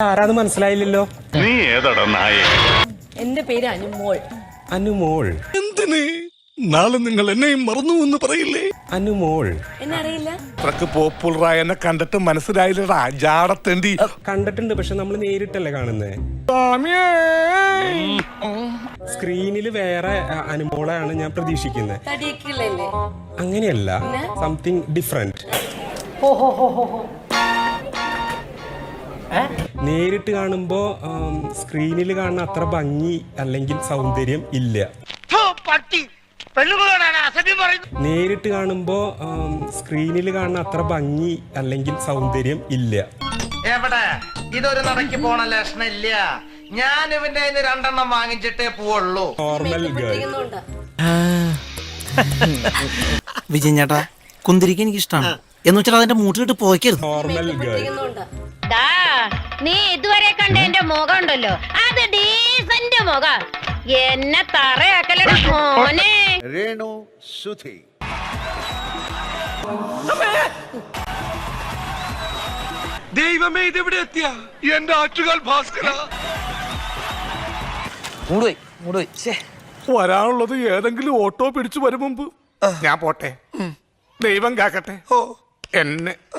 ആരാന്ന് മനസ്സിലായില്ലല്ലോ. നീ ഏതാടാ നായേ? എന്റെ പേര് അനുമോൾ. അനുമോൾ. എന്തിന് നാളെ നിങ്ങൾ എന്നെയും മറന്നു എന്ന് പറയില്ലേ? അനുമോൾ എന്നെ അറിയില്ല. അത്രക്ക് പോപ്പുലറായ എന്നെ കണ്ടിട്ട് മനസ്സിലായില്ലടാ ജാടത്തേണ്ടി. കണ്ടിട്ടുണ്ട്, പക്ഷെ നമ്മൾ നേരിട്ടല്ലേ കാണുന്നേ. സ്ക്രീനിൽ വേറെ അനുമോളാണ് ഞാൻ പ്രതീക്ഷിക്കുന്നത്. തടിയൊക്കെയുള്ളല്ലേ? അങ്ങനെയല്ല, സംതിങ് ഡിഫറെന്റ്. നേരിട്ട് കാണുമ്പോ സ്ക്രീനിൽ കാണുന്ന അത്ര ഭംഗി അല്ലെങ്കിൽ സൗന്ദര്യം ഇല്ല. നേരിട്ട് കാണുമ്പോ സ്ക്രീനിൽ കാണുന്ന അത്ര ഭംഗി അല്ലെങ്കിൽ സൗന്ദര്യം ഇല്ല. എവിടെ ഇതൊരു നടക്ക് പോണ ലക്ഷണം ഇല്ല. ഞാൻ ഇവന്റെ കയ്യിന്ന് 2 എണ്ണം വാങ്ങിച്ചിട്ടേ പോവുള്ളൂ. Normal girl. ഇരിക്കുന്നുണ്ടാ. വിജയൻ ചേട്ടാ, കുന്തിരിക്ക എനിക്ക് ഇഷ്ടമാണ് എന്ന് വെച്ചാൽ അതിന്റെ മൂട്ടിലിട്ട് പോയിക്കരുത്. Normal girl. ഇരിക്കുന്നുണ്ടാ. നീ ഇതുവരെ കണ്ട എന്റെ മുഖം ഉണ്ടല്ലോ, അത് ഡീസന്റ് മുഖം. എന്നെ തറയാക്കലട മോനെ. രേണു സുധി. ദൈവമേ ഇതെവിടെ എത്തിയ എന്റെ ആറ്റുകാൽ ഭാസ്കര. വരാനുള്ളത് ഏതെങ്കിലും ഓട്ടോ പിടിച്ചു വരും മുമ്പ് ഞാൻ പോട്ടെ. ദൈവം കാക്കട്ടെ. എന്നെ